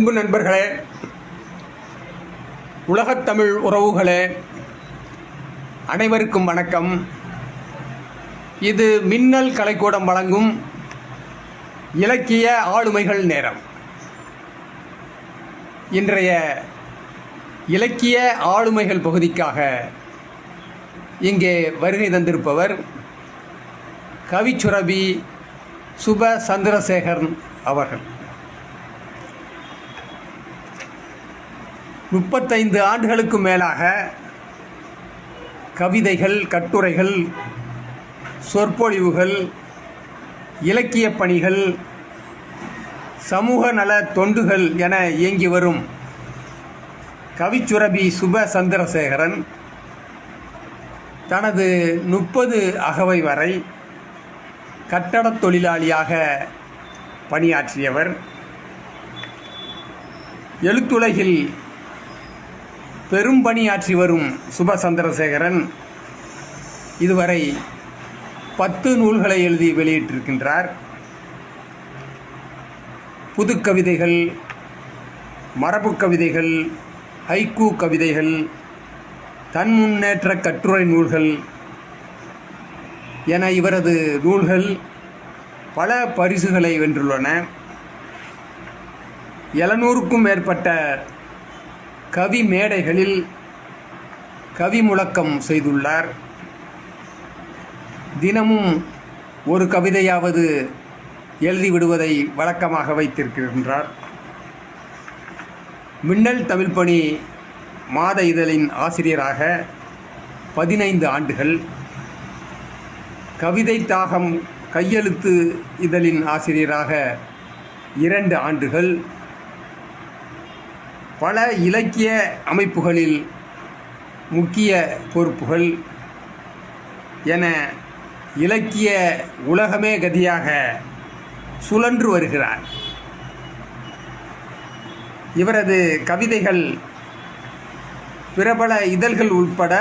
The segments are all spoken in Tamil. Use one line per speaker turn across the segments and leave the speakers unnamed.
அன்பு நண்பர்களே, உலகத்தமிழ் உறவுகளே, அனைவருக்கும் வணக்கம். இது மின்னல் கலைக்கூடம் வழங்கும் இலக்கிய ஆளுமைகள் நேரம். இன்றைய இலக்கிய ஆளுமைகள் பகுதிக்காக இங்கே வருகை தந்திருப்பவர் கவிச்சுரபி சுப சந்திரசேகரன் அவர்கள். 35 ஆண்டுகளுக்கு மேலாக கவிதைகள், கட்டுரைகள், சொற்பொழிவுகள், இலக்கிய பணிகள், சமூக நல தொண்டுகள் என இயங்கி வரும் கவிச்சுரபி சுப சந்திரசேகரன் தனது 30 அகவை வரை கட்டடத் தொழிலாளியாக பணியாற்றியவர். எழுத்துலகில் பெரும் பணியாற்றி வரும் சுப சந்திரசேகரன் இதுவரை 10 நூல்களை எழுதி வெளியிட்டிருக்கின்றார். புது கவிதைகள், மரபு கவிதைகள், ஹைக்கூ கவிதைகள், தன்முன்னேற்ற கட்டுரை நூல்கள் என இவரது நூல்கள் பல பரிசுகளை வென்றுள்ளன. 700க்கும் மேற்பட்ட கவி மேடைகளில் கவி முழக்கம் செய்துள்ளார். தினமும் ஒரு கவிதையாவது எழுதிவிடுவதை வழக்கமாக வைத்திருக்கின்றார். மின்னல் தமிழ் பணி மாத இதழின் ஆசிரியராக 15 ஆண்டுகள், கவிதை தாகம் கையெழுத்து இதழின் ஆசிரியராக 2 ஆண்டுகள், பல இலக்கிய அமைப்புகளில் முக்கிய பொறுப்புகள் என இலக்கிய உலகமே கதியாக சுழன்று வருகிறார். இவரது கவிதைகள் பிரபல இதழ்கள் உட்பட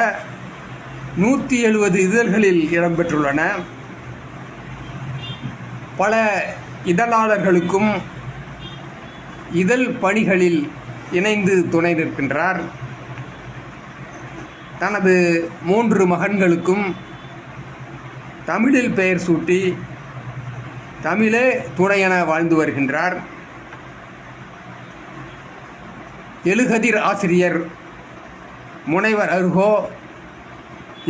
170 இதழ்களில் இடம்பெற்றுள்ளன. பல இதழாளர்களுக்கும் இதழ் பணிகளில் இணைந்து துணை நிற்கின்றார். தனது 3 மகன்களுக்கும் தமிழில் பெயர் சூட்டி தமிழே துணையென வாழ்ந்து வருகின்றார். எழுகதிர் ஆசிரியர் முனைவர் அருகோ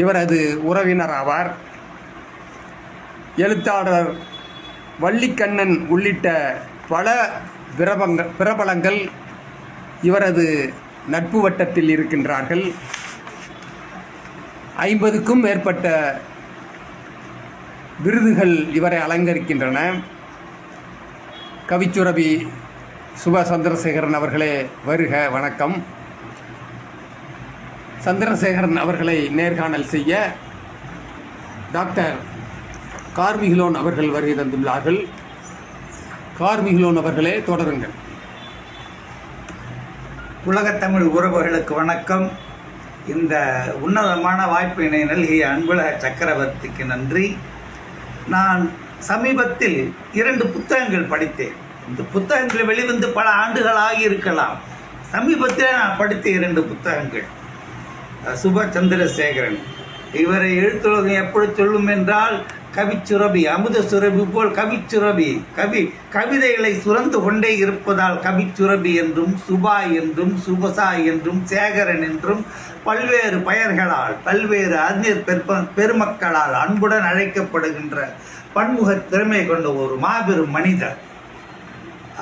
இவரது உறவினர் ஆவார். எழுத்தாளர் வள்ளிக்கண்ணன் உள்ளிட்ட பல பிரபலங்கள் இவரது நட்பு வட்டத்தில் இருக்கின்றார்கள். 50க்கும் மேற்பட்ட விருதுகள் இவரை அலங்கரிக்கின்றன. கவிச்சுரபி சுப சந்திரசேகரன் அவர்களே, வருக, வணக்கம். சந்திரசேகரன் அவர்களை நேர்காணல் செய்ய டாக்டர் கார்மிகிலோன் அவர்கள் வருகை தந்துள்ளார்கள். கார்மிகிலோன் அவர்களே, தொடருங்கள்.
உலகத்தமிழ் உறவுகளுக்கு வணக்கம். இந்த உன்னதமான வாய்ப்பினை நல்கிய அன்புலக சக்கரவர்த்திக்கு நன்றி. நான் சமீபத்தில் 2 புத்தகங்கள் படித்தேன். இந்த புத்தகங்கள் வெளிவந்து பல ஆண்டுகள் ஆகியிருக்கலாம். சமீபத்தில் நான் படித்த 2 புத்தகங்கள். சுப சந்திரசேகரன் இவரை எழுத்துலகம் எப்படி சொல்லும் என்றால் கவிச்சுரபி, அமுத சுரபி போல் கவிச்சுரபி, கவிதைகளை சுரந்து கொண்டே இருப்பதால் கவிச்சுரபி என்றும், சுபா என்றும், சுபசா என்றும், சேகரன் என்றும் பல்வேறு பெயர்களால் பல்வேறு அறிஞர் பெருமக்களால் அன்புடன் அழைக்கப்படுகின்ற பன்முக திறமை கொண்ட ஒரு மாபெரும் மனிதர்.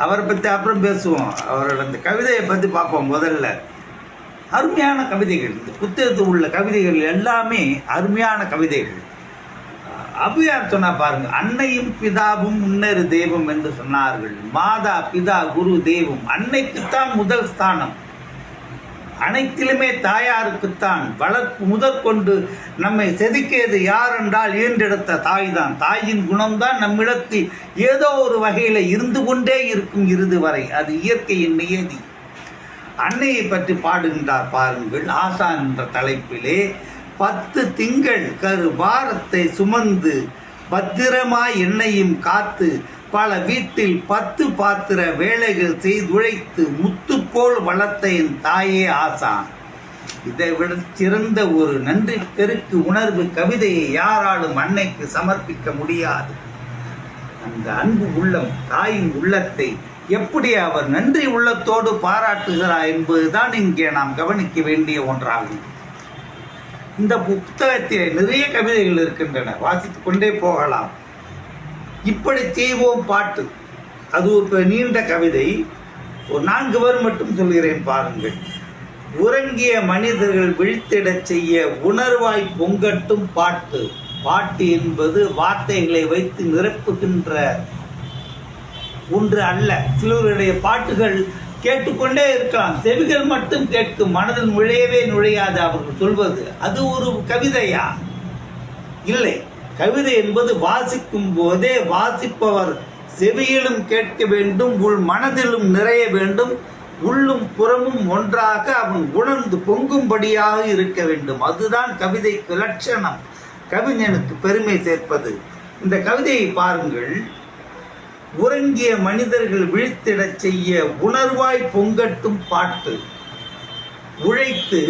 அவரை பற்றி அப்புறம் பேசுவோம். அவரோட அந்த கவிதையை பற்றி பார்ப்போம். முதல்ல அருமையான கவிதைகள், இந்த புத்தகத்தில் உள்ள கவிதைகள் எல்லாமே அருமையான கவிதைகள். அபியார் சொன்னா பாருங்க, அன்னையும் பிதாவும் முன்னேறு தெய்வம் என்று சொன்னார்கள். மாதா, பிதா, குரு, தெய்வம். அன்னைக்குத்தான் முதல் ஸ்தானம். அனைத்திலுமே தாயாருக்குத்தான். வளர்ப்பு முதற்கொண்டு நம்மை செதுக்கியது யார் என்றால் ஈன்றெடுத்த தாய் தான். தாயின் குணம்தான் நம்மிடத்தில் ஏதோ ஒரு வகையில் இருந்து கொண்டே இருக்கும் இறுதி வரை. அது இயற்கையின் நியதி. அன்னையை பற்றி பாடுகின்றார் பாருங்கள். ஆசான் என்ற தலைப்பிலே 10 திங்கள் கரு பாரத்தை சுமந்து பத்திரமாய் என்னையும் காத்து பல வீட்டில் 10 பாத்திர வேலைகள் செய்துழைத்து முத்து போல் வளர்த்த என் தாயே ஆசான். இதை விட சிறந்த ஒரு நன்றி பெருக்கு உணர்வு கவிதையை யாராலும் அன்னைக்கு சமர்ப்பிக்க முடியாது. அந்த அன்பு உள்ளம் தாயின் உள்ளத்தை எப்படி அவர் நன்றி உள்ளத்தோடு பாராட்டுகிறார் என்பதுதான் இங்கே நாம் கவனிக்க வேண்டிய ஒன்றாகும். இந்த புத்தகத்தில் நிறைய கவிதைகள் இருக்கின்றன, வாசித்துக் கொண்டே போகலாம். இப்படி செய்வோம் பாட்டு, அது ஒரு நீண்ட கவிதை, ஒரு 4 வரி மட்டும் சொல்கிறேன் பாருங்கள். உறங்கிய மனிதர்கள் விழித்திடச் செய்ய உணர்வாய் பொங்கட்டும் பாட்டு. பாட்டு என்பது வார்த்தைகளை வைத்து நிரப்புகின்ற ஒன்று அல்ல. சிலருடைய பாட்டுகள் கேட்டுக்கொண்டே இருக்கலாம், செவிகள் மட்டும் கேட்கும், மனதில் நுழையாது அவர்கள் சொல்வது. அது ஒரு கவிதையா? இல்லை. கவிதை என்பது வாசிக்கும் போதே வாசிப்பவர் செவியிலும் கேட்க வேண்டும், உள் மனதிலும் நிறைய வேண்டும், உள்ளும் புறமும் ஒன்றாக அவன் உணர்ந்து பொங்கும்படியாக இருக்க வேண்டும். அதுதான் கவிதைக்கு லட்சணம், கவிஞனுக்கு பெருமை சேர்ப்பது. இந்த கவிதையை பாருங்கள். உறங்கிய மனிதர்கள் விழித்திடச் செய்ய உணர்வாய் பொங்கட்டும் பாட்டு. உழைத்து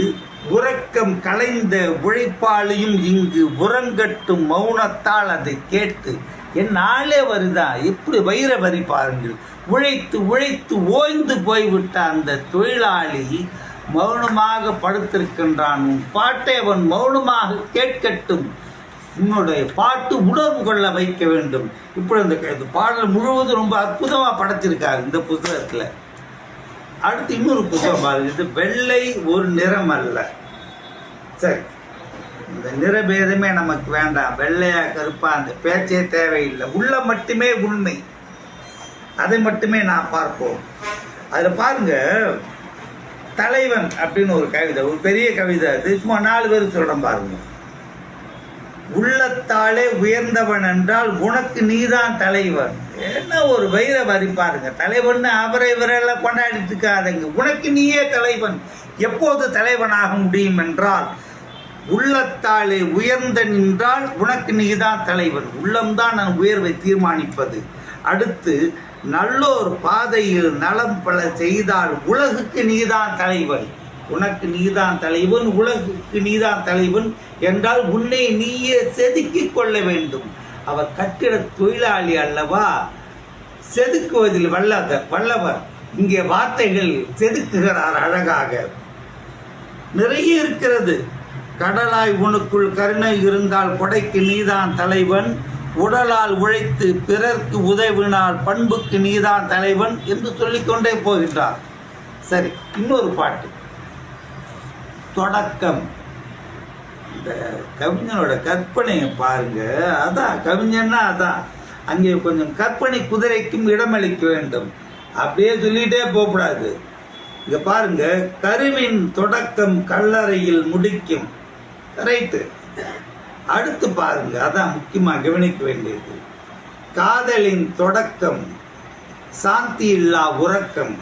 உறக்கம் கலைந்த உழைப்பாளியும் இங்கு உறங்கட்டும் மௌனத்தால் அதை கேட்டு. என் ஆளே வருதா? எப்படி வைர வரி பாருங்கள். உழைத்து உழைத்து ஓய்ந்து போய்விட்ட அந்த தொழிலாளி மௌனமாக படுத்திருக்கின்றான். உன் பாட்டை அவன் மௌனமாக கேட்கட்டும். உன்னுடைய பாட்டு உணர்வு கொள்ள வைக்க வேண்டும். இப்படி இந்த பாடல் முழுவதும் ரொம்ப அற்புதமாக படைச்சிருக்காரு இந்த புத்தகத்தில். அடுத்து இன்னொரு புத்தகம் பாருங்க. இது வெள்ளை ஒரு நிறம் அல்ல. சரி, இந்த நிறபேதமே நமக்கு வேண்டாம். வெள்ளையா கருப்பா அந்த பேச்சே தேவையில்லை. உள்ள மட்டுமே உண்மை, அதை மட்டுமே நான் பார்ப்போம். அதில் பாருங்க, தலைவன் அப்படின்னு ஒரு கவிதை, ஒரு பெரிய கவிதை. அது சும்மா 4 பேர் சொல்றேன் பாருங்க. உள்ளத்தாலே உயர்ந்தவன் என்றால் உனக்கு நீதான் தலைவன். என்ன ஒரு வைர வரி பாருங்க. தலைவன் அவரை இவரெல்லாம் கொண்டாடிட்டு இருக்காதங்க. உனக்கு நீயே தலைவன். எப்போது தலைவனாக முடியும் என்றால் உள்ளத்தாலே உயர்ந்த நின்றால் உனக்கு நீதான் தலைவன். உள்ளம்தான் நான் உயர்வை தீர்மானிப்பது. அடுத்து, நல்லோர் பாதையில் நலம் பல செய்தால் உலகுக்கு நீதான் தலைவன். உனக்கு நீதான் தலைவன், உலகுக்கு நீதான் தலைவன் என்றால் உன்னை நீயே செதுக்கிக் கொள்ள வேண்டும். அவர் கட்டிட தொழிலாளி அல்லவா, செதுக்குவதில் வல்லவர். இங்கே வார்த்தைகள் செதுக்குகிறார் அழகாக. நிறைய இருக்கிறது. கடலாய் உனக்குள் கருணை இருந்தால் கொடைக்கு நீதான் தலைவன். உடலால் உழைத்து பிறர்க்கு உதவினால் பண்புக்கு நீதான் தலைவன் என்று சொல்லிக்கொண்டே போகின்றார். சரி, இன்னொரு பாட்டு, தொடக்கம். இந்த கவிஞனோட கற்பனையை பாருங்க. அதான் கவிஞன்னா அதான். அங்கே கொஞ்சம் கற்பனை குதிரைக்கும் இடமளிக்க வேண்டும். அப்படியே சொல்லிட்டே போகக்கூடாது. இங்க பாருங்க, கருவின் தொடக்கம் கல்லறையில் முடிக்கும். ரைட்டு. அடுத்து பாருங்க, அதான் முக்கியமாக கவனிக்க வேண்டியது. காதலின் தொடக்கம் சாந்தி இல்லா உறக்கம்.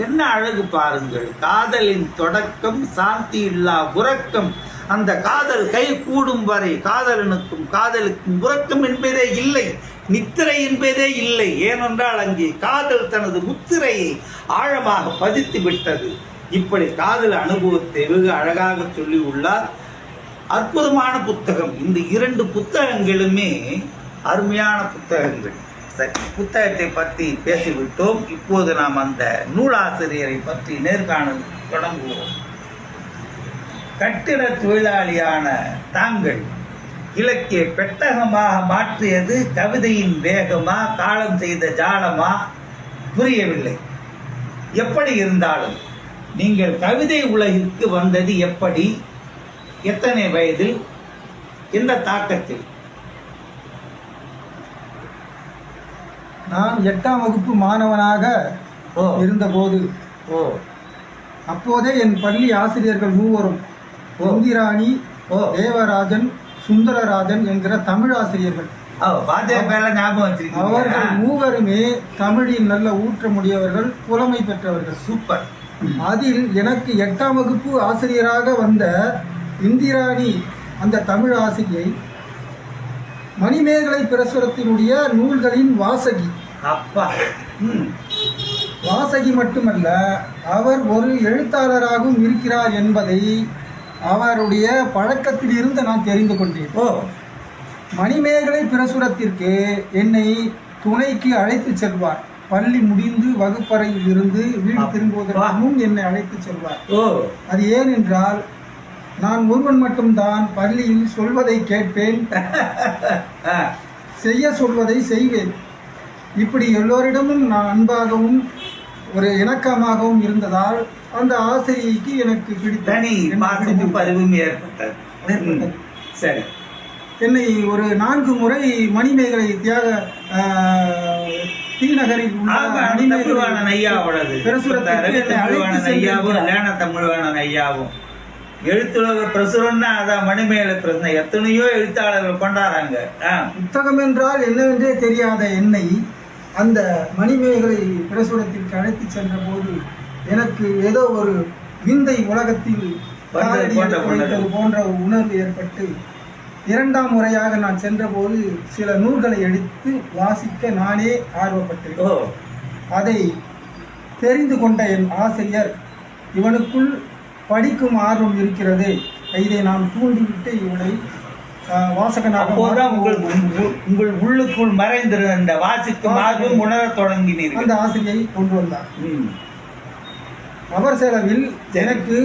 என்ன அழகு பாருங்கள். காதலின் தொடக்கம் சாந்தி இல்லா உறக்கம். அந்த காதல் கை கூடும் வரை காதலனுக்கும் காதலுக்கும் உறக்கம் என்பதே இல்லை, நித்திரை என்பதே இல்லை. ஏனென்றால் அங்கே காதல் தனது முத்திரையை ஆழமாக பதித்து விட்டது. இப்படி காதல் அனுபவத்தை வெகு அழகாக சொல்லி உள்ளார். அற்புதமான புத்தகம். இந்த 2 புத்தகங்களுமே அருமையான புத்தகங்கள். சரி, புத்தகத்தை பற்றி பேசிவிட்டோம். இப்போது நாம் அந்த நூலாசிரியரை பற்றி நேர்காணல் தொடங்குவோம். கட்டிட தொழிலாளியான தாங்கள் இலக்கிய பெட்டகமாக மாற்றியது கவிதையின் வேகமா, காலம் செய்த ஜாலமா, புரியவில்லை. எப்படி இருந்தாலும் நீங்கள் கவிதை உலகிற்கு வந்தது எப்படி, எத்தனை வயதில், எந்த தாக்கத்தில்?
நான் 8ஆம் வகுப்பு மாணவனாக இருந்தபோது அப்போதே என் பள்ளி ஆசிரியர்கள் 3 இந்திராணி, தேவராஜன், சுந்தரராஜன் என்கிற தமிழ் ஆசிரியர்கள். அவர்கள் 3 தமிழில் நல்ல ஊற்றமுடையவர்கள், புலமை பெற்றவர்கள்.
சூப்பர்.
அதில் எனக்கு 8ஆம் வகுப்பு ஆசிரியராக வந்த இந்திராணி, அந்த தமிழ் ஆசிரியை, மணிமேகலை பிரசுரத்தினுடைய நூல்களின் வாசகி.
அப்பா. ம்.
வாசகி மட்டுமல்ல, அவர் ஒரு எழுத்தாளராகவும் இருக்கிறார் என்பதை அவருடைய பழக்கத்தில் இருந்து நான் தெரிந்து கொண்டேன்.
ஓ.
மணிமேகலை பிரசுரத்திற்கு என்னை துணைக்கு அழைத்து செல்வார். பள்ளி முடிந்து வகுப்பறையில் இருந்து வீடு திரும்புவதற்கு முன் என்னை அழைத்து செல்வார்.
ஓ.
அது ஏன் என்றால், நான் ஒருவன் மட்டும்தான் பள்ளியில் சொல்வதை கேட்பேன், செய்ய சொல்வதை செய்வேன். இப்படி எல்லோரிடமும் நான் அன்பாகவும் ஒரு இணக்கமாகவும் இருந்ததால் அந்த ஆசிரியைக்கு எனக்கு
தனி பாசமும் பரிவும் ஏற்பட்டது. சரி.
என்னை ஒரு 4 முறை மணிமேகலை தியாக தீநகரில்
ஐயாவும் எழுத்துலக பிரசுரம்னா அதான் மணிமேகலை பிரசுரம். எத்தனையோ எழுத்தாளர்கள் கொண்டாடுறாங்க.
புத்தகம் என்றால் என்னவென்றே தெரியாத என்னை அந்த மணிமேகலை பிரசுரத்திற்கு அழைத்து சென்ற போது எனக்கு ஏதோ ஒரு விந்தை உலகத்தில் போன்ற உணர்வு ஏற்பட்டு 2ஆம் முறையாக நான் சென்றபோது சில நூல்களை எடுத்து வாசிக்க நானே ஆர்வப்பட்டேன். அதை தெரிந்து கொண்ட என் ஆசிரியர், இவனுக்குள் படிக்கும் ஆர்வம் இருக்கிறது, இதை நாம் தூண்டிவிட்டு இவனை வாசகனாக
உங்கள் உள்ளுக்குள் மறைந்திருந்த வாசிக்கும் ஆர்வம் உணர தொடங்கினீர்கள்.
அந்த ஆசிரியை கொண்டு வந்தார். அவர் செலவில் எனக்கு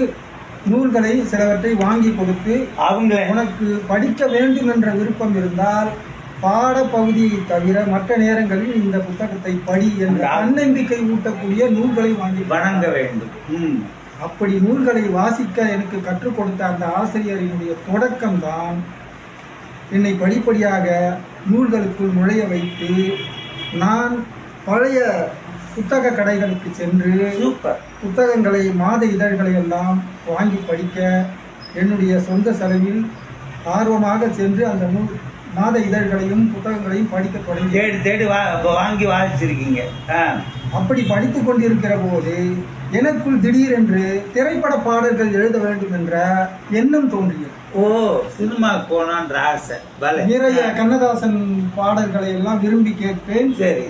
நூல்களை சிலவற்றை வாங்கி கொடுத்து, உனக்கு படிக்க வேண்டும் என்ற விருப்பம் இருந்தால் பாட பகுதியை தவிர மற்ற நேரங்களில் இந்த புத்தகத்தை படி என்ற தன்னம்பிக்கை ஊட்டக்கூடிய நூல்களை வாங்கி
வணங்க வேண்டும்.
அப்படி நூல்களை வாசிக்க எனக்கு கற்றுக் கொடுத்த அந்த ஆசிரியரினுடைய தொடக்கம்தான் என்னை படிப்படியாக நூல்களுக்குள் நுழைய வைத்து நான் பழைய புத்தக கடைகளுக்கு சென்று புத்தகங்களை, மாத இதழ்களை எல்லாம் வாங்கி படிக்க என்னுடைய சொந்த செலவில் ஆர்வமாக சென்று அந்த மாத இதழ்களையும் புத்தகங்களையும் படிக்க தொடங்கி
தேடி வாங்கி வாசிச்சிருக்கீங்க.
அப்படி படித்து கொண்டிருக்கிற போது எனக்குள் திடீரென்று திரைப்பட பாடல்கள் எழுத வேண்டும் என்ற எண்ணம் தோன்றியது.
சினிமா போனான்ற ஆசை.
நிறைய கண்ணதாசன் பாடல்களை எல்லாம் விரும்பி கேட்பேன்.
சரி.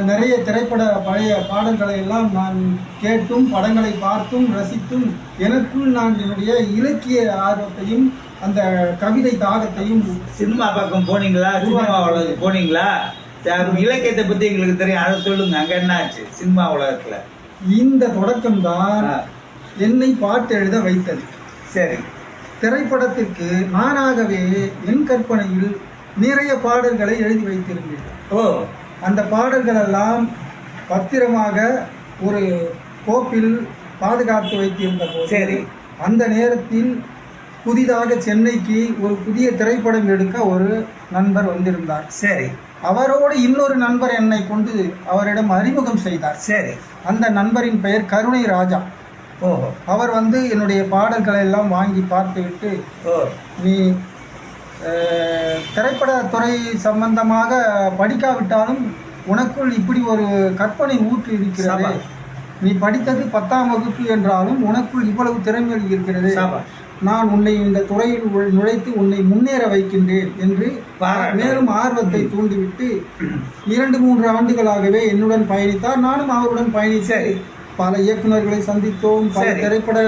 நிறைய திரைப்பட பழைய பாடல்களை எல்லாம் நான் கேட்டும் படங்களை பார்த்தும் ரசித்தும் எனக்குள் நான் என்னுடைய இலக்கிய ஆர்வத்தையும் அந்த கவிதை தாகத்தையும்.
சினிமா பக்கம் போனீங்களா? சினிமா உலகம் போனீங்களா? இலக்கியத்தை பத்தி எங்களுக்கு தெரியும், அதை சொல்லுங்க. அங்க என்ன ஆச்சு சினிமா உலகத்துல?
இந்த தொடக்கம்தான் என்னை பாட்டு எழுத வைத்தது.
சரி.
திரைப்படத்திற்கு நானாகவே என் கற்பனையில் நிறைய பாடல்களை எழுதி வைத்திருந்தேன். அந்த பாடல்கள் எல்லாம் பத்திரமாக ஒரு கோப்பில் பாதுகாத்து வைத்திருந்த போது,
சரி,
அந்த நேரத்தில் புதிதாக சென்னைக்கு ஒரு புதிய திரைப்படம் எடுக்க ஒரு நண்பர் வந்திருந்தார்.
சரி.
அவரோடு இன்னொரு நண்பர் என்னை கொண்டு அவரிடம் அறிமுகம் செய்தார்.
சரி.
அந்த நண்பரின் பெயர் கருணை ராஜா. அவர் வந்து என்னுடைய பாடல்களை எல்லாம் வாங்கி பார்த்துவிட்டு, நீ திரைப்படத்துறை சம்பந்தமாக படிக்காவிட்டாலும் உனக்குள் இப்படி ஒரு கற்பனை ஊற்று இருக்கிறது, நீ படித்தது 10ஆம் வகுப்பு என்றாலும் உனக்குள் இவ்வளவு திறமைகள் இருக்கிறது, நான் உன்னை இந்த துறையில் நுழைத்து உன்னை முன்னேற வைக்கின்றேன் என்று மேலும் ஆர்வத்தை தூண்டிவிட்டு 2-3 ஆண்டுகளாகவே என்னுடன் பயணித்தார். நானும் அவருடன் பயணித்தேன். பல இயக்குநர்களை சந்தித்தோம், பல திரைப்பட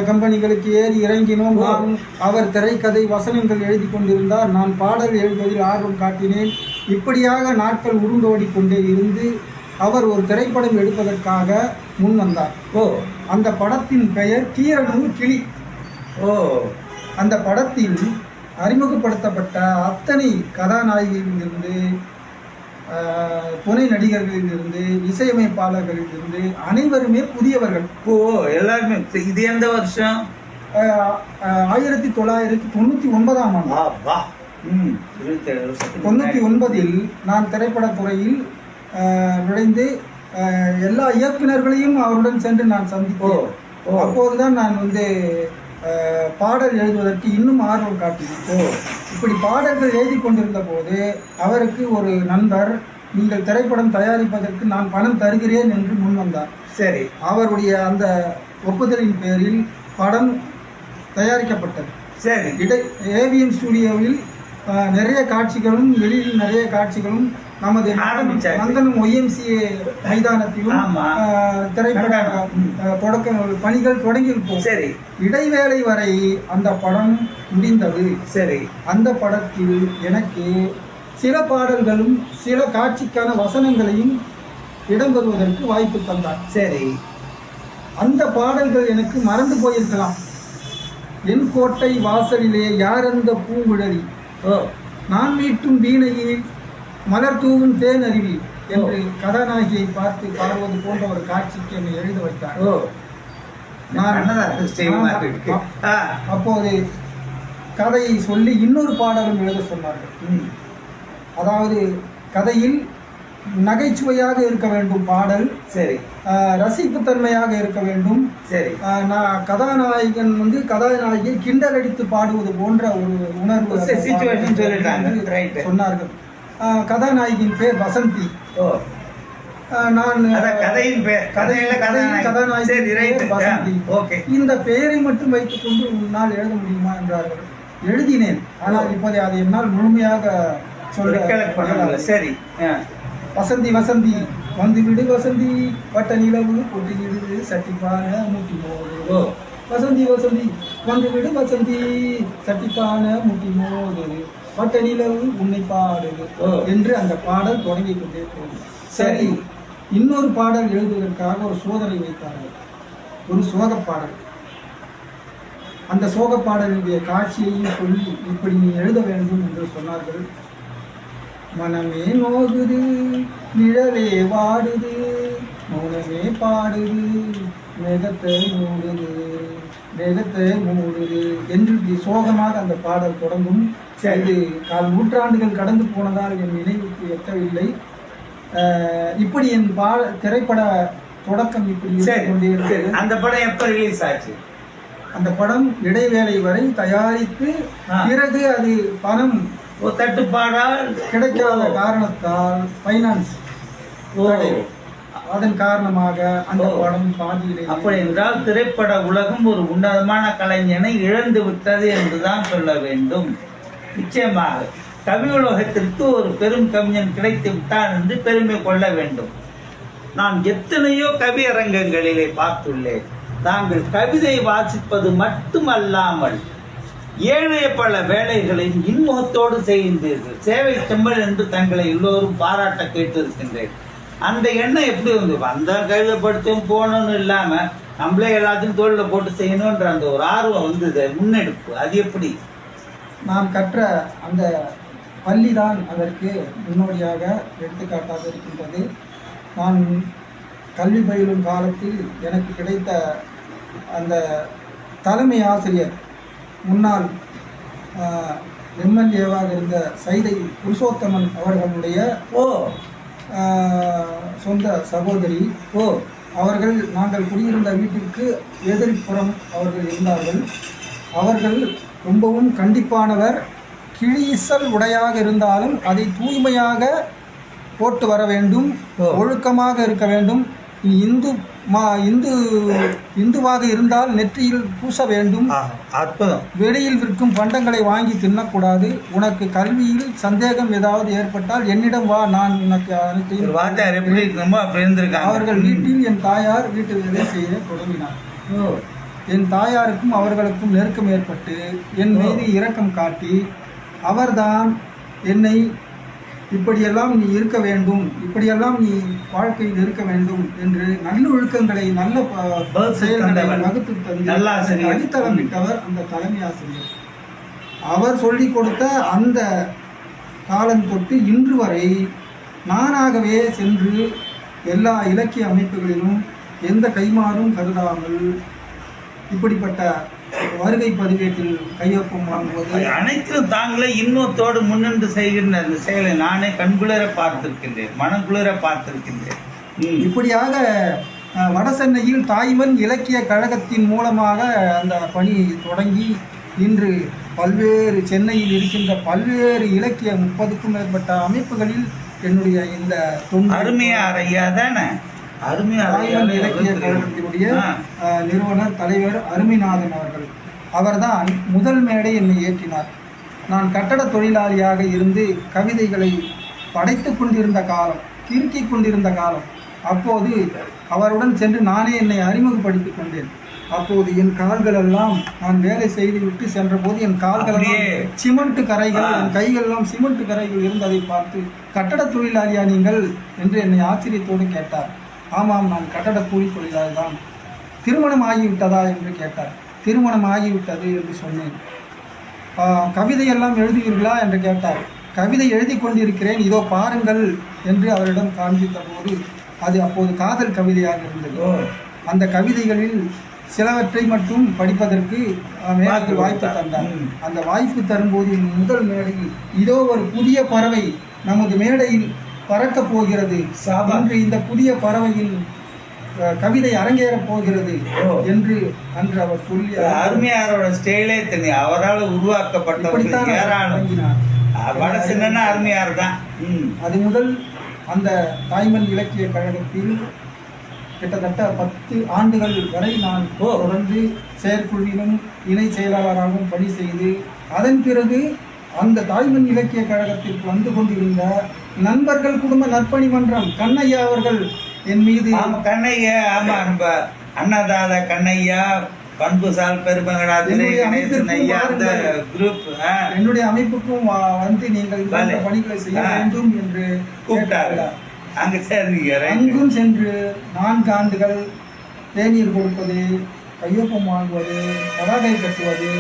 கம்பெனிகளுக்கு ஏறி இறங்கினோம். நானும் அவர் திரைக்கதை வசனங்கள் எழுதி கொண்டிருந்தார், நான் பாடல் எழுதுவதில் ஆர்வம் காட்டினேன். இப்படியாக நாட்கள் உருண்டோடி கொண்டே இருந்து அவர் ஒரு திரைப்படம் எடுப்பதற்காக முன் வந்தார். அந்த படத்தின் பெயர் கீரனும் கிளி. அந்த படத்தில் அறிமுகப்படுத்தப்பட்ட அத்தனை கதாநாயகிகளிலிருந்து, துணை நடிகர்களிலிருந்து, இசையமைப்பாளர்களிலிருந்து அனைவருமே புதியவர்கள்.
எல்லாருமே. இது எந்த வருஷம்?
1999ஆம் ஆண்டு. 99இல் நான் திரைப்படத்துறையில் நுழைந்து எல்லா இயக்குநர்களையும் அவருடன் சென்று நான் சந்தித்தேன். அப்போதுதான் நான் வந்து பாடல் எழுதுவதற்கு இன்னும் ஆர்வம் காட்டினேன். இப்படி பாடல்கள் எழுதி கொண்டிருந்த போது அவருக்கு ஒரு நண்பர், நீங்கள் திரைப்படம் தயாரிப்பதற்கு நான் பணம் தருகிறேன் என்று முன் வந்தார்.
சரி.
அவருடைய அந்த ஒப்புதலின் பேரில் படம் தயாரிக்கப்பட்டது.
சரி.
ஏவிஎம் ஸ்டுடியோவில் நிறைய காட்சிகளும் வெளியில் நிறைய காட்சிகளும் நமது
ஆரம்பிச்சாச்சு.
நந்தனம் ஒய்எம்சிஏ மைதானத்திலும்
ஆமா.
திரைப்பட தொடக்க பணிகள் தொடங்கியிருக்கும்.
சரி.
இடைவேளை வரை அந்த படம் முடிந்தது.
சரி.
அந்த படத்தில் எனக்கு சில பாடல்களும் சில காட்சிக்கான வசனங்களையும் இடம்பெறுவதற்கு வாய்ப்பு தந்தார்.
சரி.
அந்த பாடல்கள் எனக்கு மறந்து போயிருக்கலாம். என் கோட்டை வாசலிலே யாரந்த பூங்குழலி, நான் மீட்டும் வீணையில் மலர் தூவும் தேன் அருவி என்று கதாநாயகியை பார்த்து பாடுவது போன்ற ஒரு காட்சிக்கு என்னை எழுத வைத்தார். அப்போது கதையை சொல்லி இன்னொரு பாடலும் எழுத சொன்னார்கள். அதாவது கதையில் நகைச்சுவையாக இருக்க வேண்டும் பாடல். சரி. ரசிப்புத்தன்மையாக இருக்க வேண்டும். சரி. நான் கதாநாயகன் கதாநாயகியை கிண்டல் அடித்து பாடுவது போன்ற ஒரு உணர்வு சொன்னார்கள். கதாநாயகியின் பேர் வசந்தி. நான் கதாநாயகி வசந்தி. இந்த பெயரை மட்டும் வைத்துக் கொண்டு உன்னால் எழுத முடியுமா என்றார்கள். எழுதினேன். ஆனால் இப்போதை அதை என்னால் முழுமையாக சொல்ல. சரி. வசந்தி வசந்தி வந்துவிடு வசந்தி, வட்ட நிலவு கொட்டிவிடு சட்டிப்பான மூட்டி மோது. வசந்தி வசந்தி வந்துவிடு வசந்தி, சட்டிப்பான மூட்டி மோது, வட்ட நிலவு உன்னை பாடுது என்று அந்த பாடல் தொடங்கி கொண்டே போகும். சரி. இன்னொரு பாடல் எழுதுவதற்காக ஒரு சோதனை வைத்தார்கள். ஒரு சோக பாடல். அந்த சோக பாடலுடைய காட்சியையும் சொல்லி இப்படி நீ எழுத வேண்டும் என்று சொன்னார்கள். மனமே நோகுது, நிழலே வாடுது, மௌனமே பாடுது, மேகத்தை மூடுது, மேகத்தை மூடுது என்று சோகமாக அந்த பாடல் தொடங்கும். இது 4 நூற்றாண்டுகள் கடந்து போனதால் என் நினைவுக்கு எட்டவில்லை. இப்படி என் திரைப்பட தொடக்கம் இப்படி கொண்டே.
அந்த படம் எப்ப ரிலீஸ் ஆச்சு?
அந்த படம் இடைவேளை வரை தயாரித்து பிறகு அது பணம்
தட்டுப்பாடால்
கிடைக்காத காரணத்தால் பைனான்ஸ் அதன் காரணமாக அந்த படம் பாதியிலே.
அப்படி என்றால் திரைப்பட உலகம் ஒரு உன்னதமான கலைஞனை இழந்து விட்டது என்றுதான் சொல்ல வேண்டும். நிச்சயமாக கவி உலகத்திற்கு ஒரு பெரும் கவிஞன் கிடைத்து விட்டான் என்று பெருமை கொள்ள வேண்டும். நான் எத்தனையோ கவியரங்கங்களிலே பார்த்துள்ளேன். தாங்கள் கவிதை வாசிப்பது மட்டுமல்லாமல் ஏனைய பல வேலைகளையும் இன்முகத்தோடு செய்கின்றீர்கள். சேவை செம்மல் என்று தங்களை எல்லோரும் பாராட்ட கேட்டிருக்கின்றேன். அந்த எண்ணம் எப்படி வந்த கவிதைப்படுத்தும் போகணும்னு இல்லாம நம்மளே எல்லாத்தையும் தோளில் போட்டு செய்யணும்ன்ற அந்த ஒரு ஆர்வம் வந்தது, முன்னெடுப்பு. அது எப்படி?
நாம் கற்ற அந்த பள்ளிதான் அதற்கு முன்னோடியாக எடுத்துக்காட்டாக இருக்கின்றது. நான் கல்வி பயிலும் காலத்தில் எனக்கு கிடைத்த அந்த தலைமை ஆசிரியர் முன்னாள் எம்எல்ஏவாக இருந்த சைதை புருஷோத்தமன் அவர்களுடைய சொந்த சகோதரி. அவர்கள் நாங்கள் குடியிருந்த வீட்டிற்கு எதிர்ப்புறம் அவர்கள் இருந்தார்கள். அவர்கள் ரொம்பவும் கண்டிப்பானவர். கிழிசல் உடையாக இருந்தாலும் அதை தூய்மையாக போட்டு வர வேண்டும், ஒழுக்கமாக இருக்க வேண்டும். இந்துவாக இருந்தால் நெற்றியில் பூச வேண்டும்.
அற்புதம்.
வெளியில் விற்கும் பண்டங்களை வாங்கி தின்னக்கூடாது. உனக்கு கல்வியில் சந்தேகம் ஏதாவது ஏற்பட்டால் என்னிடம் வா, நான் உனக்கு அனைத்தையும். அவர்கள் வீட்டில் என் தாயார் வீட்டு வேலை செய்ய தொடங்கினார். என் தாயாருக்கும் அவர்களுக்கும் நெருக்கம் ஏற்பட்டு என் மீது இரக்கம் காட்டி அவர்தான் என்னை இப்படியெல்லாம் நீ இருக்க வேண்டும், இப்படியெல்லாம் நீ வாழ்க்கையில் இருக்க வேண்டும் என்று நல்லொழுக்கங்களை நல்ல செயல்களை வகுத்து தந்து அடித்தளமிட்டவர் அந்த தலைமை ஆசிரியர். அவர் சொல்லிக் கொடுத்த அந்த காலம் தொட்டு இன்று வரை நானாகவே சென்று எல்லா இலக்கிய அமைப்புகளிலும் எந்த கைமாறும் கருதாமல் இப்படிப்பட்ட வருகை பதிவேட்டில் கையொப்பம் வாங்குவது
அனைத்தும் தாங்களே இன்னொத்தோடு முன்னின்று செய்கின்ற அந்த செயலை நானே கண்குளிர பார்த்திருக்கின்றேன், மனக்குளிர பார்த்திருக்கின்றேன்.
இப்படியாக வடசென்னையில் தாய்மண் இலக்கிய கழகத்தின் மூலமாக அந்த பணி தொடங்கி இன்று பல்வேறு சென்னையில் இருக்கின்ற பல்வேறு இலக்கிய 30க்கும் மேற்பட்ட அமைப்புகளில் என்னுடைய இந்த
அருமையார் ஐயா தானே
இலக்கிய கழகத்தினுடைய நிறுவனர் தலைவர் அருமைநாதன் அவர்கள். அவர்தான் முதல் மேடை என்னை ஏற்றினார். நான் கட்டட தொழிலாளியாக இருந்து கவிதைகளை படைத்து கொண்டிருந்த காலம், கிறுக்கிக் கொண்டிருந்த காலம். அப்போது அவருடன் சென்று நானே என்னை அறிமுகப்படுத்திக் கொண்டேன். அப்போது என் கால்கள் எல்லாம் நான் வேலை செய்துவிட்டு சென்றபோது என் கால்கள் சிமெண்ட் கரைகள், என் கைகள் எல்லாம் சிமெண்ட் கரைகள் இருந்ததை பார்த்து கட்டட தொழிலாளியா நீங்கள் என்று என்னை ஆச்சரியத்தோடு கேட்டார். ஆமாம், நான் கட்டட கூலி தொழிலாளி தான். திருமணம் ஆகிவிட்டதா என்று கேட்டார். திருமணம் ஆகிவிட்டது என்று சொன்னேன். கவிதையெல்லாம் எழுதுவீர்களா என்று கேட்டார். கவிதை எழுதி கொண்டிருக்கிறேன், இதோ பாருங்கள் என்று அவரிடம் காண்பித்த போது அது அப்போது காதல் கவிதையாக இருந்தது. அந்த கவிதைகளில் சிலவற்றை மட்டும் படிப்பதற்கு மேடையில் வாய்ப்பு தந்தார். அந்த வாய்ப்பு தரும்போது முதல் மேடையில் இதோ ஒரு புதிய பறவை நமது மேடையில் பறக்கப் போகிறது என்று, இந்த புதிய பறவையில் கவிதை அரங்கேறப் போகிறது என்று அன்று அவர் சொல்லி,
அருமையாரோட ஸ்டைலே தனி, அவரால் உருவாக்கப்பட்ட அருமையார் தான்.
அது முதல் அந்த தாய்மண் இலக்கிய கழகத்தில் கிட்டத்தட்ட 10 ஆண்டுகள் வரை நான் தொடர்ந்து செயற்குழுவிலும் இணை செயலாளராகவும் பணி செய்து, அதன் பிறகு அந்த தாய்மண் இலக்கிய கழகத்திற்கு வந்து கொண்டிருந்த நண்பர்கள் குடும்ப நற்பணி மன்றம் கண்ணையா அவர்கள் என் மீது,
கண்ணையா, ஆமா, நம்ம அன்னதாத கண்ணையா, பண்புசால் பெருமகடா
என்னுடைய அமைப்புக்கும் வந்து நீங்கள் இந்த பணிகளை செய்ய வேண்டும் என்று
கூப்பிட்டார்கள்.
அங்கும் சென்று 4 ஆண்டுகள் தேநீர் கொடுப்பது, கையொப்பம் வாங்குவது, பதாகை கட்டுவது,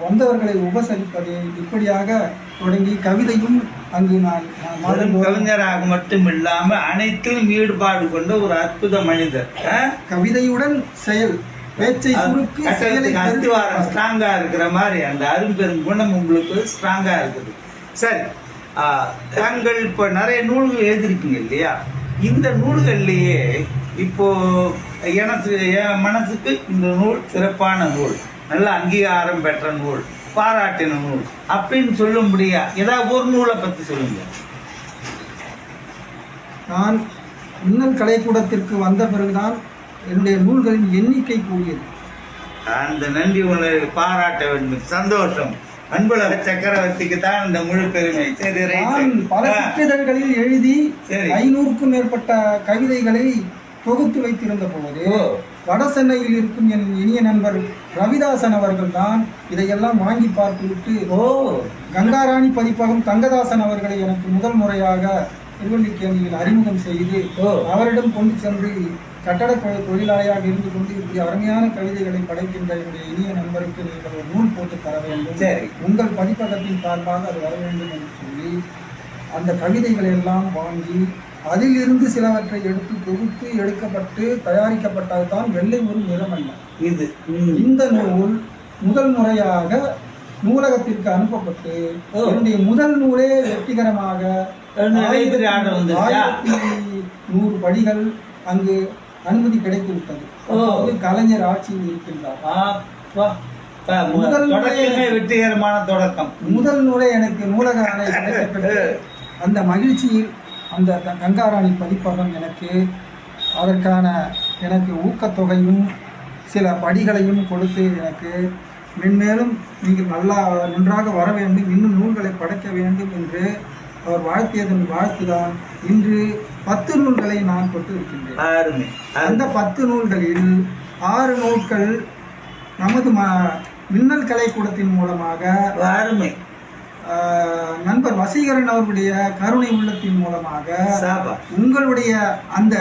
வந்தவர்களை உபசரிப்பது, இப்படியாக தொடங்கி கவிதையும் அங்கு நான்
கவிஞராக மட்டும் இல்லாம அனைத்திலும் ஈடுபாடு கொண்ட ஒரு அற்புத மனிதர்.
கவிதையுடன் செயல், பேச்சை சுருக்கி செயலை
அஸ்திவாரம் ஸ்ட்ராங்கா இருக்கிற மாதிரி அந்த அரும்பெரும் குணம் உங்களுக்கு ஸ்ட்ராங்கா இருக்குது. சரி, தாங்கள் இப்போ நிறைய நூல்கள் எழுதிருக்கீங்க இல்லையா? இந்த நூல்கள்லேயே இப்போ எனக்கு என் மனசுக்கு இந்த நூல் சிறப்பான நூல், நல்ல அங்கீகாரம் பெற்ற நூல், பாராட்டின நூல் அப்படின்னு சொல்ல முடியா? ஏதாவது ஒரு நூலை பற்றி சொல்லுங்க.
நான் மின்னல் கலைக்கூடத்திற்கு வந்த பிறகுதான் என்னுடைய நூல்களின் எண்ணிக்கை கூடியது.
அந்த நன்றி உங்களை பாராட்ட வேண்டும். சந்தோஷம். அன்புலக சக்கரவர்த்திக்கு தான் இந்த முழு பெருமை. சரி,
பல சிற்றிதழ்களில் எழுதி 500க்கும் மேற்பட்ட கவிதைகளை தொகுத்து வைத்திருந்த போது வட சென்னையில் இருக்கும் என் இனிய நண்பர் ரவிதாசன் அவர்கள் தான் இதையெல்லாம் வாங்கி பார்த்துவிட்டு, கங்காராணி பதிப்பகம் தங்கதாசன் அவர்களை எனக்கு முதல் முறையாக திருவல்லிக்கேணியில் அறிமுகம் செய்து அவரிடம் கொண்டு சென்று கட்டட தொழிலாளியாக இருந்து கொண்டு இப்படி அருமையான கவிதைகளை படைக்கின்ற என்னுடைய இனிய நண்பருக்கு நீங்கள் ஒரு நூல் போட்டு தர வேண்டும், உங்கள் பதிப்பகத்தின் சார்பாக அது வர வேண்டும் என்று சொல்லி அந்த கவிதைகளை எல்லாம் வாங்கி அதிலிருந்து சிலவற்றை எடுத்து தொகுத்து எடுக்கப்பட்டு தயாரிக்கப்பட்டதுதான் வெள்ளை ஒரு நிறமல்ல. இந்த நூல் முதல் முறையாக நூலகத்திற்கு அனுப்பப்பட்டு என்னுடைய முதல் நூலே வெற்றிகரமாக 1100 படிகள் அங்கு அனுமதி கிடைத்து விட்டது. கலைஞர் ஆட்சியில் இருக்கின்றார்.
வெற்றிகரமான தொடக்கம்.
முதல் நூலே எனக்கு நூலக ஆணை கிடைக்கப்பட்டு அந்த மகிழ்ச்சியில் அந்த கங்காராணி பதிப்பகம் அதற்கான எனக்கு ஊக்கத்தொகையும் சில படிகளையும் கொடுத்து எனக்கு மென்மேலும் நீங்கள் நன்றாக வர வேண்டும், இன்னும் நூல்களை படைக்க வேண்டும் என்று அவர் வாழ்த்தியதன் வாழ்த்துதான் இன்று 10 நூல்களை நான் கொண்டு இருக்கின்றேன். அந்த 10 நூல்களில் 6 நூல்கள் நமது மின்னல் கலைக்கூடத்தின் மூலமாக நண்பர் வசீகரன் அவர்களுடைய கருணை உள்ளத்தின் மூலமாக உங்களுடைய அந்த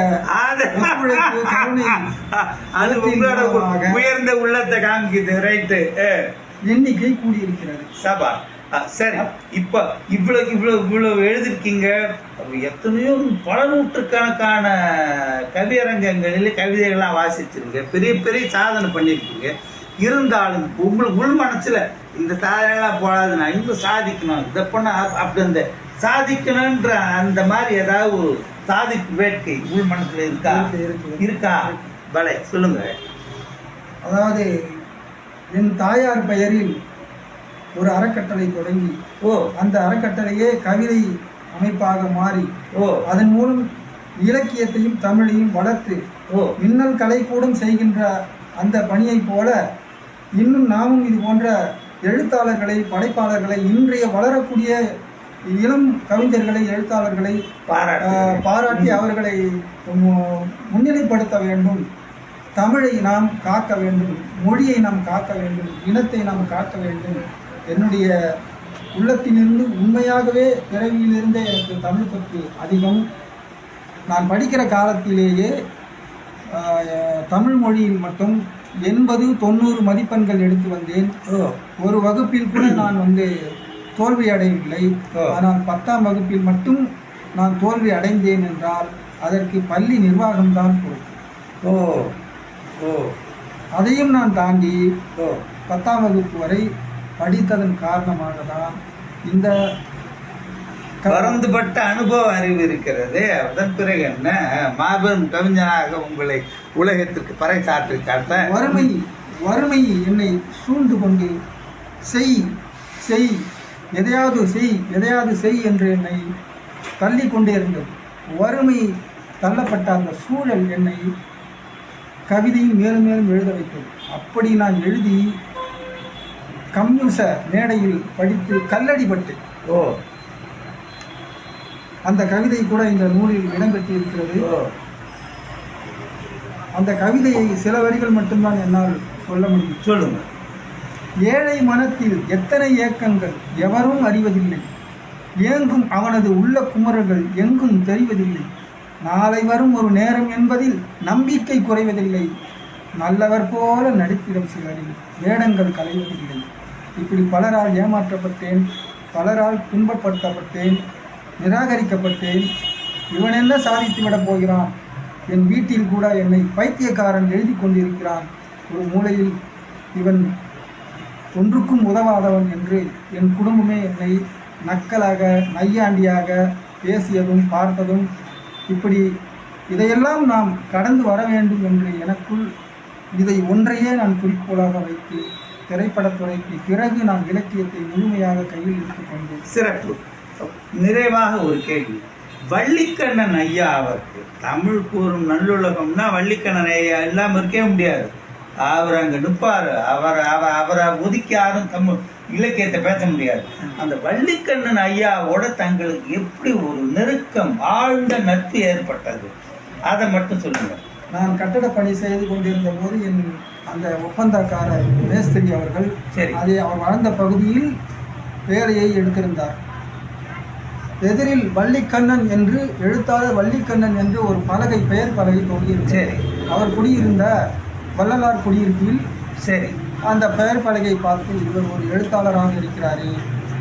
உயர்ந்த உள்ளத்தை காமிக்குது. ரைட்டு,
எண்ணிக்கை கூடியிருக்கிறது.
சபா. சரி, இப்ப இவ்வளவு எழுதிருக்கீங்க. எத்தனையோ பல நூற்றுக்கணக்கான கவியரங்கங்களில் கவிதைகள்லாம் வாசிச்சிருங்க, பெரிய பெரிய சாதனை பண்ணியிருக்கீங்க. இருந்தாலும் உங்களுக்கு உள் மனசுல இந்த சாதனைலாம் போடாது, நான் இன்னும் சாதிக்கணும், இதை பண்ண அப்படி இந்த சாதிக்கணும்ன்ற அந்த மாதிரி ஏதாவது ஒரு சாதிப்பு வேட்கை உள் மனசுல இருக்கா? பலே சொல்லுங்க.
அதாவது என் தாயார் பெயரில் ஒரு அறக்கட்டளை தொடங்கி அந்த அறக்கட்டளையே கவிதை அமைப்பாக மாறி அதன் மூலம் இலக்கியத்தையும் தமிழையும் வளர்த்து மின்னல் கலைக்கூடம் செய்கின்ற அந்த பணியை போல இன்னும் நாமும் இது போன்ற எழுத்தாளர்களை, படைப்பாளர்களை, இன்றைய வளரக்கூடிய இளம் கவிஞர்களை, எழுத்தாளர்களை பாராட்டி அவர்களை முன்னிலைப்படுத்த வேண்டும். தமிழை நாம் காக்க வேண்டும், மொழியை நாம் காக்க வேண்டும், இனத்தை நாம் காக்க வேண்டும். என்னுடைய உள்ளத்திலிருந்து உண்மையாகவே பிறவியிலிருந்தே எனக்கு தமிழ் பற்றி அதிகம். நான் படிக்கிற காலத்திலேயே தமிழ் மொழியில் மட்டும் 80-90 மதிப்பெண்கள் எடுத்து வந்தேன். ஒரு வகுப்பில் கூட நான் தோல்வி அடையவில்லை. ஆனால் 10ஆம் வகுப்பில் மட்டும் நான் தோல்வி அடைந்தேன் என்றால் அதற்கு பள்ளி நிர்வாகம்தான் பொறுப்பு. அதையும் நான் தாண்டி 10ஆம் வகுப்பு வரை படித்ததன் காரணமாக தான் இந்த
பரந்துபட்ட அனுபவ அறிவு இருக்கிறது. அதன் பிறகு என்ன மாபெரும் கவிஞனாக உங்களை உலகத்திற்கு பறைசாற்றி காட்ட
வறுமை என்னை சூழ்ந்து கொண்டு செய் எதையாவது செய் என்று என்னை தள்ளி கொண்டே இருந்தது. வறுமை தள்ளப்பட்ட அந்த சூழல் என்னை கவிதையும் மேலும் மேலும் எழுத வைத்தது. அப்படி நான் எழுதி கம்யூனிச மேடையில் படித்து கல்லடிப்பட்டு அந்த கவிதை கூட இந்த நூலில் இடம்பெற்று இருக்கிறது. அந்த கவிதையை சில வரிகள் மட்டும்தான் என்னால் சொல்ல முடியும்.
சொல்லுங்க.
ஏழை மனத்தில் எத்தனை ஏக்கங்கள் எவரும் அறிவதில்லை, ஏங்கும் அவனது உள்ள குமரர்கள் எங்கும் தெரிவதில்லை. நாளை வரும் ஒரு நேரம் என்பதில் நம்பிக்கை குறைவதில்லை, நல்லவர் போல நடித்திடும் சிலரில் வேடங்கள் களைவதில்லை. இப்படி பலரால் ஏமாற்றப்பட்டேன், பலரால் துன்பப்படுத்தப்பட்டேன், நிராகரிக்கப்பட்டேன். இவன் என்ன சாதித்து விடப் போகிறான், என் வீட்டில் கூட என்னை பைத்தியக்காரன் எழுதி கொண்டிருக்கிறான், ஒரு மூலையில் இவன் ஒன்றுக்கும் உதவாதவன் என்று என் குடும்பமே என்னை நக்கலாக நையாண்டியாக பேசியதும் பார்த்ததும். இப்படி இதையெல்லாம் நாம் கடந்து வர வேண்டும் என்று எனக்குள் இதை ஒன்றையே நான் குறிக்கோளாக வைத்து திரைப்படத்துறைக்கு பிறகு நான் இலக்கியத்தை முழுமையாக கையில் எடுத்துக்கொண்டேன்.
சிறப்பு. நிறைவாக ஒரு கேள்வி. வள்ளிக்கண்ணன் ஐயா அவருக்கு தமிழ் கூறும் நல்லுலகம்னா வள்ளிக்கண்ணன் ஐயா இல்லாமல் இருக்கவே முடியாது. அவர் அங்கே நிற்பார். அவரை ஒதுக்கி யாரும் தமிழ் இலக்கியத்தை பேச முடியாது. அந்த வள்ளிக்கண்ணன் ஐயாவோட தங்களுக்கு எப்படி ஒரு நெருக்கம், ஆழ்ந்த நட்பு ஏற்பட்டது, அதை மட்டும் சொல்லுங்க.
நான் கட்டட பணி செய்து கொண்டிருந்த போது என் அந்த ஒப்பந்தக்காரர் மேஸ்திரி அவர்கள் அதை அவர் வாழ்ந்த பகுதியில் வேலையை எடுத்திருந்தார். எதிரில் வள்ளிக்கண்ணன் என்று எழுத்தாளர் வள்ளிக்கண்ணன் என்று ஒரு பலகை, பெயர் பலகை தொங்கியிருந்தது. அவர் குடியிருந்த வள்ளலார் குடியிருப்பில் அந்த பெயர் பலகை பார்த்து இவர் ஒரு எழுத்தாளராக இருக்கிறாரே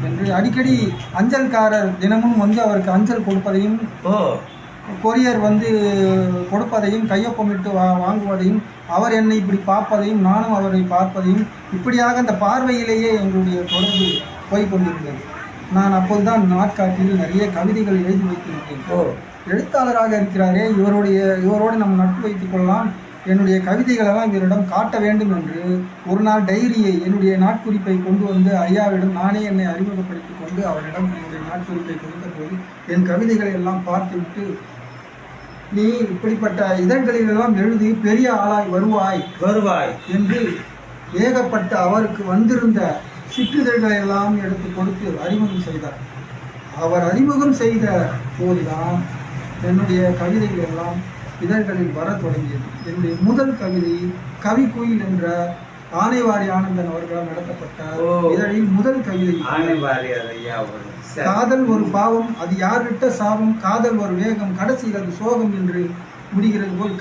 என்று அடிக்கடி அஞ்சல்காரர் தினமும் அவருக்கு அஞ்சல் கொடுப்பதையும், கொரியர் கொடுப்பதையும், கையொப்பமிட்டு வாங்குவதையும், அவர் என்னை இப்படி பார்ப்பதையும், நானும் அவரை பார்ப்பதையும், இப்படியாக அந்த பார்வையிலேயே எங்களுடைய தொடர்பு போய்கொண்டிருந்தது. நான் அப்போதுதான் நாட்காட்டியில் நிறைய கவிதைகள் எழுதி வைத்திருக்கேன். எழுத்தாளராக இருக்கிறாரே, இவரோடு நம்ம நட்பு வைத்துக் கொள்ளலாம், என்னுடைய கவிதைகளெல்லாம் இவரிடம் காட்ட வேண்டும் என்று ஒரு நாள் டைரியை, என்னுடைய நாட்குறிப்பை கொண்டு ஐயாவிடம் நானே என்னை அறிமுகப்படுத்திக் கொண்டு அவரிடம் என்னுடைய நாட்குறிப்பை கொடுத்த போது என் கவிதைகளை எல்லாம் பார்த்துவிட்டு, நீ இப்படிப்பட்ட இதழ்களிலெல்லாம் எழுதி பெரிய ஆளாய் வருவாய் என்று ஏகப்பட்ட அவருக்கு வந்திருந்த சிற்றிதழ்களை எல்லாம் எடுத்து கொடுத்து அறிமுகம் செய்தார். அவர் அறிமுகம் செய்த போதுதான் என்னுடைய கவிதைகள் எல்லாம் இதழ்களில் வர தொடங்கியது. என்னுடைய முதல் கவிதை கவிக்குயில் என்ற ஆனைவாரி ஆனந்தன் அவர்களால் நடத்தப்பட்ட இதழில் முதல் கவிதை. காதல் ஒரு பாவம், அது யார்கிட்ட சாபம், காதல் ஒரு வேகம், கடைசியில் அது சோகம் என்று முடிகிறது போல்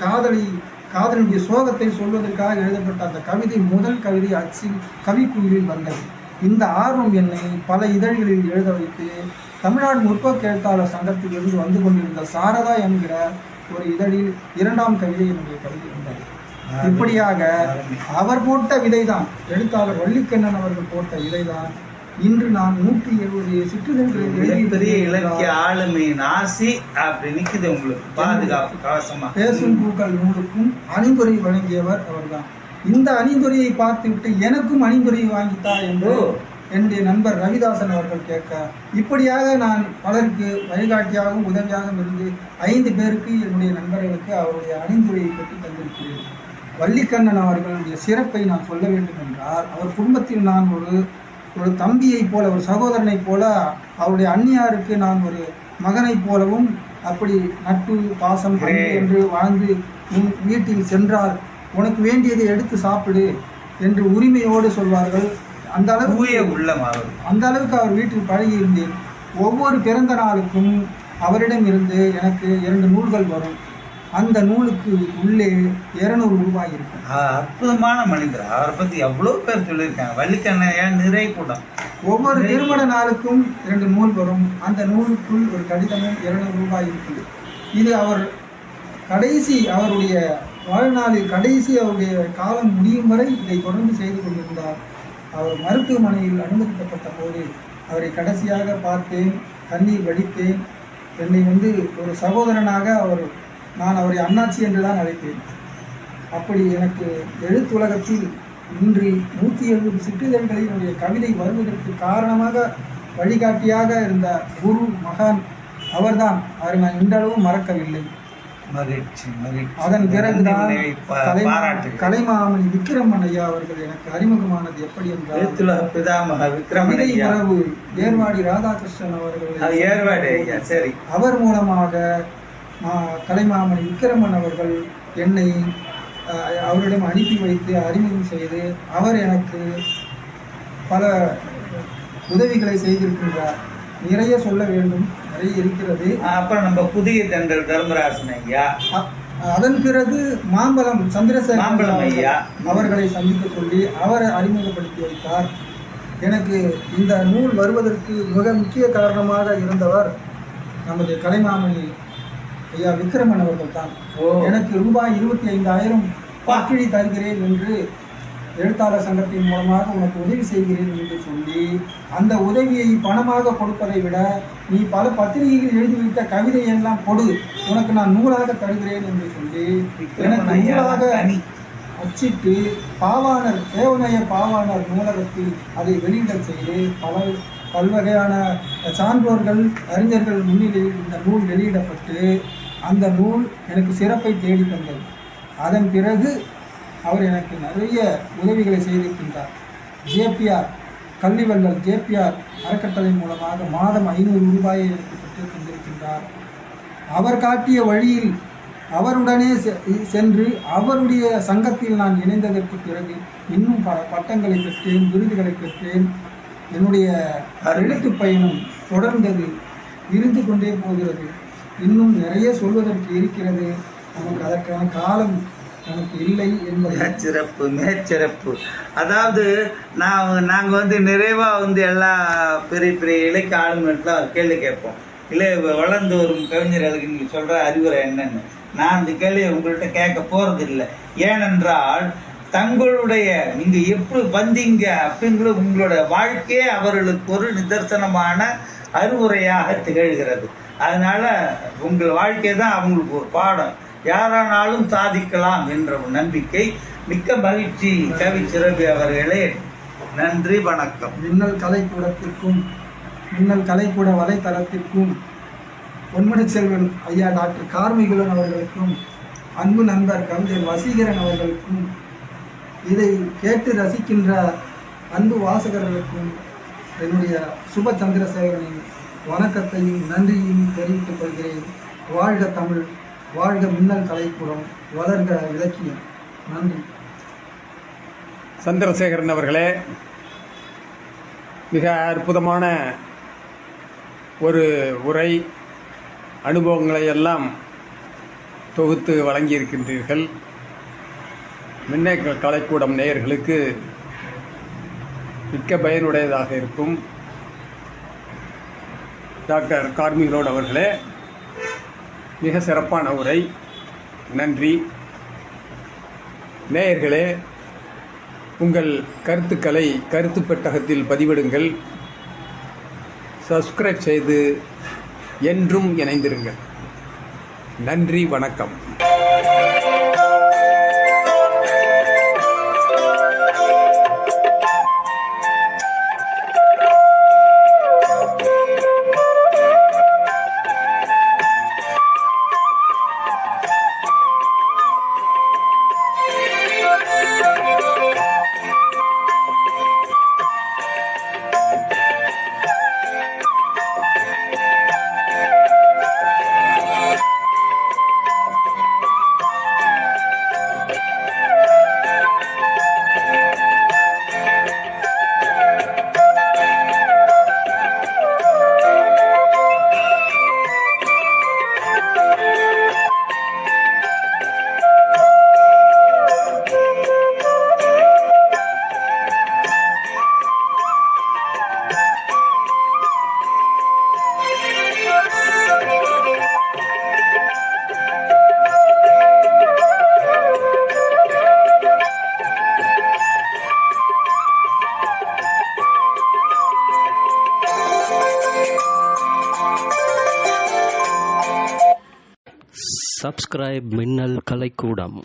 காதலுடைய சோகத்தை சொல்வதற்காக எழுதப்பட்ட அந்த கவிதை முதல் கவிதை அச்சில் கவிக்குயிலில் வந்தது. இந்த ஆர்வம் என்னை பல இதழ்களில் எழுத வைத்து தமிழ்நாடு முற்போக்கு எழுத்தாளர் சங்கத்திலிருந்து வந்து கொண்டிருந்த சாரதா என்கிற ஒரு இதழில் 2ஆம் கவிதை என்னுடைய கவிதை வந்தது. இப்படியாக அவர் போட்ட விதைதான், எழுத்தாளர் வள்ளிக்கண்ணன் அவர்கள் போட்ட விதைதான் இன்று நான் 170 சிற்றிதழ்களில்
பெரிய இலக்கிய ஆளுமையின் ஆசி அப்படி நிற்குது. உங்களுக்கு பாதுகாப்பு கவசமா
பேசும் பூக்கள் நூலுக்கும் அணிந்துரை வழங்கியவர் அவர்தான். இந்த அணிந்துரையை பார்த்துவிட்டு எனக்கும் அணிந்துரையை வாங்கித்தா என்று என்னுடைய நண்பர் ரவிதாசன் அவர்கள் கேட்க, இப்படியாக நான் பலருக்கு வழிகாட்டியாகவும் உதவியாகவும் இருந்து 5 பேருக்கு என்னுடைய நண்பர்களுக்கு அவருடைய அணிந்துரையை பற்றி தந்திருக்கிறேன். வள்ளிக்கண்ணன் அவர்களுடைய சிறப்பை நான் சொல்ல வேண்டும் என்றால், அவர் குடும்பத்தில் நான் ஒரு ஒரு தம்பியைப் போல, ஒரு சகோதரனைப் போல, அவருடைய அந்நியாருக்கு நான் ஒரு மகனைப் போலவும் அப்படி நட்பு பாசம் அன்பு என்று வாழ்ந்து உன் வீட்டில் சென்றால் உனக்கு வேண்டியதை எடுத்து சாப்பிடு என்று உரிமையோடு சொல்வார்கள். அந்த அளவுக்கு அவர் வீட்டில் பழகி இருந்தேன். ஒவ்வொரு பிறந்த நாளுக்கும் அவரிடம் இருந்து எனக்கு 2 நூல்கள் வரும். அந்த நூலுக்கு உள்ளே 200 ரூபாய் இருக்கும்.
அற்புதமான மனிதர். அவரை பத்தி எவ்வளவு பேர் சொல்லியிருக்காங்க. வள்ளிக்கண்ணையா நிறை கூட்டம்.
ஒவ்வொரு திருமண நாளுக்கும் 2 நூல் வரும். அந்த நூலுக்குள் ஒரு கடிதமும் 200 ரூபாய் இருக்குது. இது அவர் அவருடைய வாழ்நாளில் கடைசி அவருடைய காலம் முடியும் வரை இதை தொடர்ந்து செய்து கொண்டிருந்தார். அவர் மருத்துவமனையில் அனுமதிக்கப்பட்ட போது அவரை கடைசியாக பார்த்தேன், கண்ணீர் வடித்தேன். என்னை ஒரு சகோதரனாக நான் அவரை அண்ணாச்சி என்று தான் அழைத்தேன். அப்படி எனக்கு எழுத்துலகத்தில் இன்று 170 சிற்றிதழ்களில் என்னுடைய கவிதை வருவதற்கு காரணமாக வழிகாட்டியாக இருந்த குரு மகான் அவர்தான். அவரை நான் இன்றளவும் மறக்கவில்லை. அதன் பிறகுதான் கலைமாமணி விக்கிரமன் ஐயா அவர்கள் எனக்கு அறிமுகமானது. எப்படி என்றால் கவிதை உறவு ஏர்வாடி ராதாகிருஷ்ணன் அவர்கள் அவர் மூலமாக கலைமாமணி விக்கிரமன் அவர்கள் என்னை அவரிடம் அனுப்பி வைத்து அறிமுகம் செய்து அவர் எனக்கு பல உதவிகளை செய்திருக்கின்றார். நிறைய சொல்ல வேண்டும், நிறைய இருக்கிறது.
அப்புறம் நம்ம புதிய தென்றல் தர்மராசன் ஐயா,
அதன் பிறகு மாம்பலம் சந்திரசேகரன் ஐயா அவர்களை சந்திக்க சொல்லி அவர் அறிமுகப்படுத்தி வைத்தார். எனக்கு இந்த நூல் வருவதற்கு மிக முக்கிய காரணமாக இருந்தவர் நமது கலைமாமணி ஐயா விக்கிரமன் அவர்கள் தான். எனக்கு ரூபாய் 25,000 வாக்கிழி தருகிறேன் என்று எழுத்தாளர் சங்கத்தின் மூலமாக உனக்கு உதவி செய்கிறேன் என்று சொல்லி அந்த உதவியை பணமாக கொடுப்பதை விட நீ பல பத்திரிகைகள் எழுதி வைத்த கவிதையெல்லாம் கொடு, உனக்கு நான் நூலாக தருகிறேன் என்று சொல்லி எனக்கு நூலாக அச்சிட்டு பாவாணர் தேவநய பாவாணர் நூலகத்தில் அதை வெளியிட செய்து பல்வகையான சான்றோர்கள் அறிஞர்கள் முன்னிலையில் இந்த நூல் வெளியிடப்பட்டு அந்த நூல் எனக்கு சிறப்பை தேடி தந்தது. அதன் பிறகு அவர் எனக்கு நிறைய உதவிகளை செய்திருக்கின்றார். ஜேபிஆர் கல்விவல்லல் ஜேபிஆர் அறக்கட்டளை மூலமாக மாதம் 500 ரூபாயை எனக்கு பெற்று தந்திருக்கின்றார். அவர் காட்டிய வழியில் அவருடனே சென்று அவருடைய சங்கத்தில் நான் இணைந்ததற்கு பிறகு இன்னும் பல பட்டங்களை பெற்றேன், விருதுகளை பெற்றேன். என்னுடைய எழுத்து பயணம் தொடர்ந்தது, இருந்து கொண்டே போகிறது. இன்னும் நிறைய சொல்வதற்கு இருக்கிறது. நமக்கு அதற்கான காலம் நமக்கு இல்லை என்பது
மேற்சிறப்பு. அதாவது நாங்கள் நிறைவாக எல்லா பெரிய பெரிய இலக்கிய ஆளுநர்லாம் கேள்வி கேட்போம். இல்லை வளர்ந்து வரும் கவிஞர்களுக்கு நீங்கள் சொல்கிற அறிவுரை என்னன்னு. நான் அந்த கேள்வியை உங்கள்கிட்ட கேட்க போகிறது இல்லை. ஏனென்றால் தங்களுடைய நீங்கள் எப்படி வந்தீங்க அப்படிங்கிற உங்களோட வாழ்க்கையே அவர்களுக்கு ஒரு நிதர்சனமான அறிவுரையாக திகழ்கிறது. அதனால உங்கள் வாழ்க்கை தான் அவங்களுக்கு ஒரு பாடம். யாரானாலும் சாதிக்கலாம் என்ற ஒரு நம்பிக்கை. மிக்க மகிழ்ச்சி கவி சிறப்பி அவர்களே. நன்றி, வணக்கம்.
மின்னல் கலைக்கூடத்திற்கும் மின்னல் கலைக்கூட வலைத்தளத்திற்கும் பொன்மணி செல்வன் ஐயா டாக்டர் கார்மிகுலன் அவர்களுக்கும் அன்பு நண்பர் கவிஞர் வசீகரன் அவர்களுக்கும் இதை கேட்டு ரசிக்கின்ற அன்பு வாசகர்களுக்கும் என்னுடைய சுப சந்திரசேகரனின் வணக்கத்தையும் நன்றியையும் தெரிவித்துக் கொள்கிறேன். வாழ்க தமிழ், வாழ்க மின்னல் கலைக்கூடம், வளர்க இலக்கியம். நன்றி.
சந்திரசேகரன் அவர்களே, மிக அற்புதமான ஒரு உரை, அனுபவங்களை எல்லாம் தொகுத்து வழங்கியிருக்கின்றீர்கள். மின்னல் கலைக்கூடம் நேயர்களுக்கு மிக்க பயனுடையதாக இருக்கும். டாக்டர் கார்மிகுலன் அவர்களே, மிக சிறப்பான உரை, நன்றி. நேயர்களே, உங்கள் கருத்துக்களை கருத்து பெட்டகத்தில் பதிவிடுங்கள். சப்ஸ்கிரைப் செய்து என்றும் இணைந்திருங்கள். நன்றி, வணக்கம்.
சப்ஸ்கிரைப் மின்னல் கலைக்கூடம்.